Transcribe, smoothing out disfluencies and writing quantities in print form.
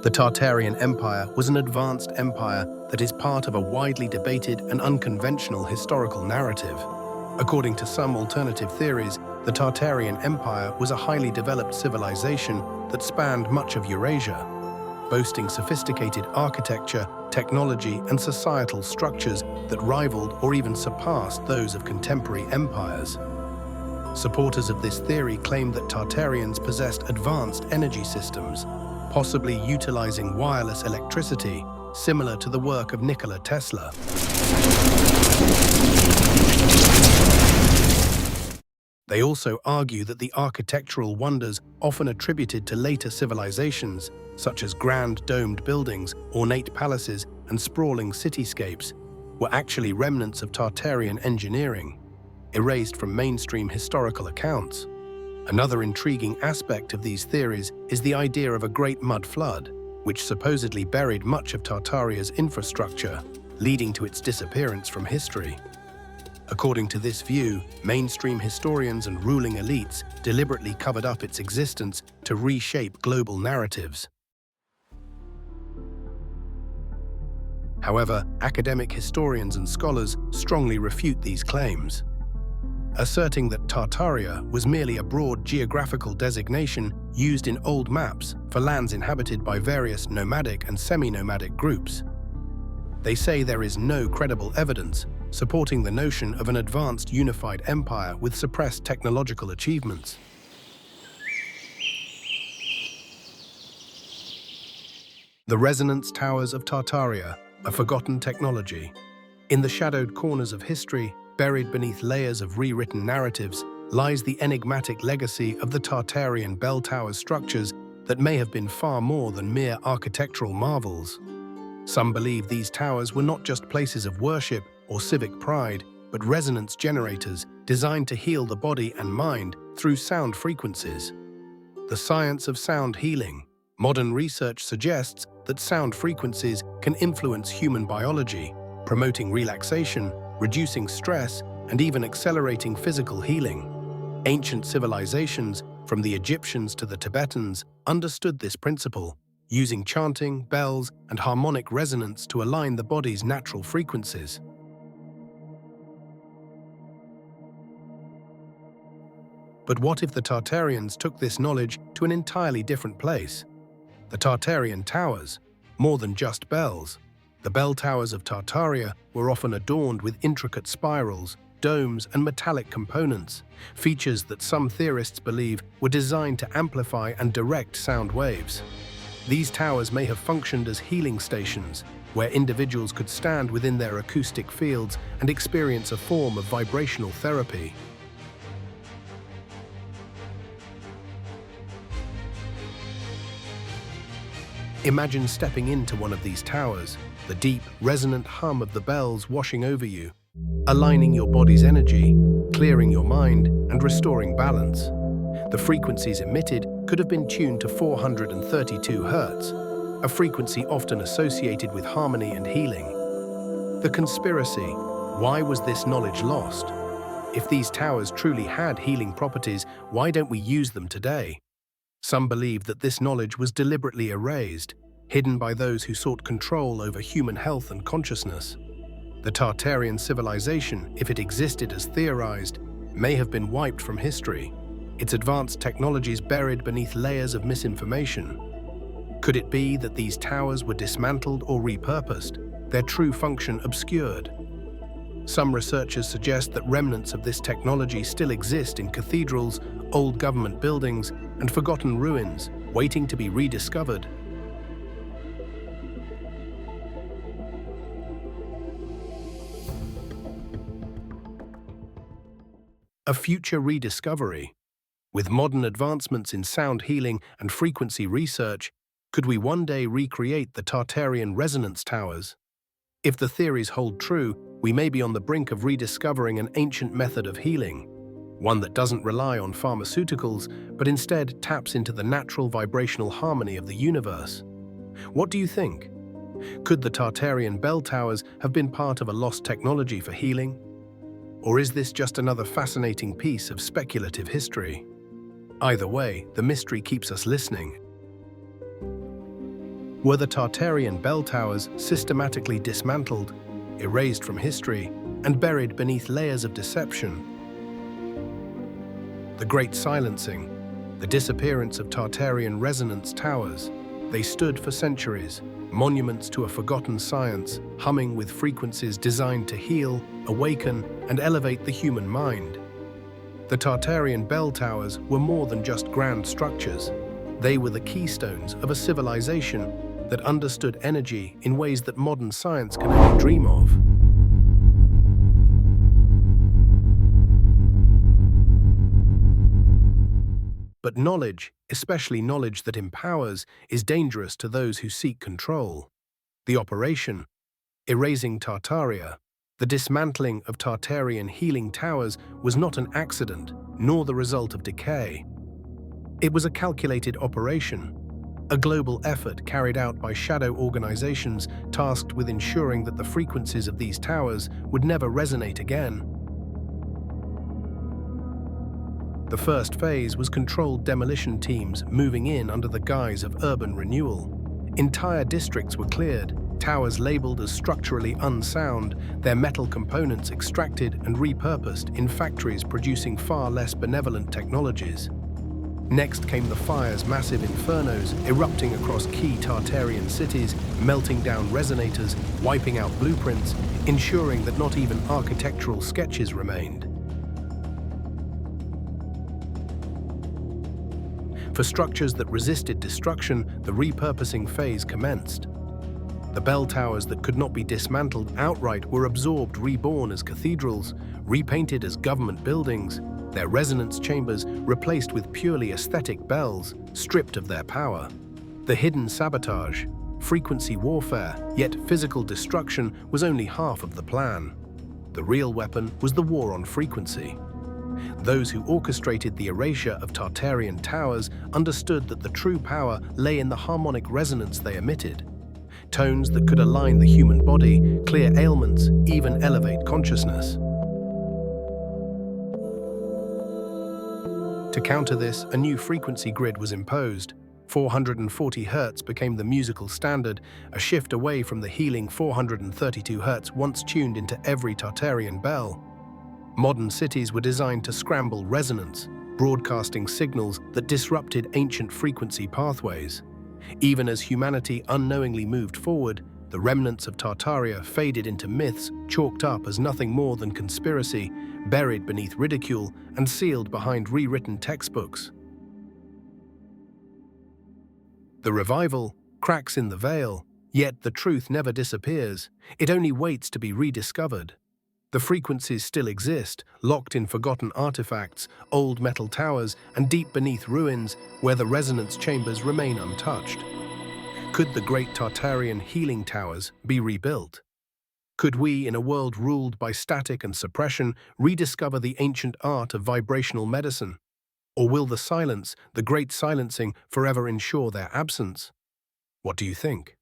The Tartarian Empire was an advanced empire that is part of a widely debated and unconventional historical narrative. According to some alternative theories, the Tartarian Empire was a highly developed civilization that spanned much of Eurasia, boasting sophisticated architecture, technology, and societal structures that rivaled or even surpassed those of contemporary empires. Supporters of this theory claim that Tartarians possessed advanced energy systems, possibly utilizing wireless electricity, similar to the work of Nikola Tesla. They also argue that the architectural wonders often attributed to later civilizations, such as grand domed buildings, ornate palaces, and sprawling cityscapes, were actually remnants of Tartarian engineering, erased from mainstream historical accounts. Another intriguing aspect of these theories is the idea of a great mud flood, which supposedly buried much of Tartaria's infrastructure, leading to its disappearance from history. According to this view, mainstream historians and ruling elites deliberately covered up its existence to reshape global narratives. However, academic historians and scholars strongly refute these claims, asserting that Tartaria was merely a broad geographical designation used in old maps for lands inhabited by various nomadic and semi-nomadic groups. They say there is no credible evidence supporting the notion of an advanced unified empire with suppressed technological achievements. The resonance towers of Tartaria, a forgotten technology. In the shadowed corners of history, buried beneath layers of rewritten narratives, lies the enigmatic legacy of the Tartarian bell tower structures that may have been far more than mere architectural marvels. Some believe these towers were not just places of worship or civic pride, but resonance generators designed to heal the body and mind through sound frequencies. The science of sound healing. Modern research suggests that sound frequencies can influence human biology, promoting relaxation, reducing stress, and even accelerating physical healing. Ancient civilizations, from the Egyptians to the Tibetans, understood this principle, using chanting, bells, and harmonic resonance to align the body's natural frequencies. But what if the Tartarians took this knowledge to an entirely different place? The Tartarian towers, more than just bells. The bell towers of Tartaria were often adorned with intricate spirals, domes, and metallic components, features that some theorists believe were designed to amplify and direct sound waves. These towers may have functioned as healing stations, where individuals could stand within their acoustic fields and experience a form of vibrational therapy. Imagine stepping into one of these towers, the deep, resonant hum of the bells washing over you, aligning your body's energy, clearing your mind, and restoring balance. The frequencies emitted could have been tuned to 432 Hz, a frequency often associated with harmony and healing. The conspiracy: why was this knowledge lost? If these towers truly had healing properties, why don't we use them today? Some believe that this knowledge was deliberately erased, hidden by those who sought control over human health and consciousness. The Tartarian civilization, if it existed as theorized, may have been wiped from history, its advanced technologies buried beneath layers of misinformation. Could it be that these towers were dismantled or repurposed, their true function obscured? Some researchers suggest that remnants of this technology still exist in cathedrals, old government buildings, and forgotten ruins, waiting to be rediscovered. A future rediscovery. With modern advancements in sound healing and frequency research, could we one day recreate the Tartarian resonance towers? If the theories hold true, we may be on the brink of rediscovering an ancient method of healing, one that doesn't rely on pharmaceuticals, but instead taps into the natural vibrational harmony of the universe. What do you think? Could the Tartarian bell towers have been part of a lost technology for healing? Or is this just another fascinating piece of speculative history? Either way, the mystery keeps us listening. Were the Tartarian bell towers systematically dismantled, erased from history, and buried beneath layers of deception? The Great Silencing, the disappearance of Tartarian resonance towers. They stood for centuries, monuments to a forgotten science, humming with frequencies designed to heal, awaken, and elevate the human mind. The Tartarian bell towers were more than just grand structures. They were the keystones of a civilization that understood energy in ways that modern science can only dream of. But knowledge, especially knowledge that empowers, is dangerous to those who seek control. The operation, erasing Tartaria, the dismantling of Tartarian healing towers, was not an accident, nor the result of decay. It was a calculated operation, a global effort carried out by shadow organizations tasked with ensuring that the frequencies of these towers would never resonate again. The first phase was controlled demolition teams moving in under the guise of urban renewal. Entire districts were cleared, towers labeled as structurally unsound, their metal components extracted and repurposed in factories producing far less benevolent technologies. Next came the fire's massive infernos erupting across key Tartarian cities, melting down resonators, wiping out blueprints, ensuring that not even architectural sketches remained. For structures that resisted destruction, the repurposing phase commenced. The bell towers that could not be dismantled outright were absorbed, reborn as cathedrals, repainted as government buildings, their resonance chambers replaced with purely aesthetic bells, stripped of their power. The hidden sabotage, frequency warfare, yet physical destruction was only half of the plan. The real weapon was the war on frequency. Those who orchestrated the erasure of Tartarian towers understood that the true power lay in the harmonic resonance they emitted. Tones that could align the human body, clear ailments, even elevate consciousness. To counter this, a new frequency grid was imposed. 440 Hz became the musical standard, a shift away from the healing 432 Hz once tuned into every Tartarian bell. Modern cities were designed to scramble resonance, broadcasting signals that disrupted ancient frequency pathways. Even as humanity unknowingly moved forward, the remnants of Tartaria faded into myths chalked up as nothing more than conspiracy, buried beneath ridicule and sealed behind rewritten textbooks. The revival cracks in the veil, yet the truth never disappears. It only waits to be rediscovered. The frequencies still exist, locked in forgotten artifacts, old metal towers, and deep beneath ruins where the resonance chambers remain untouched. Could the great Tartarian healing towers be rebuilt? Could we, in a world ruled by static and suppression, rediscover the ancient art of vibrational medicine? Or will the silence, the great silencing, forever ensure their absence? What do you think?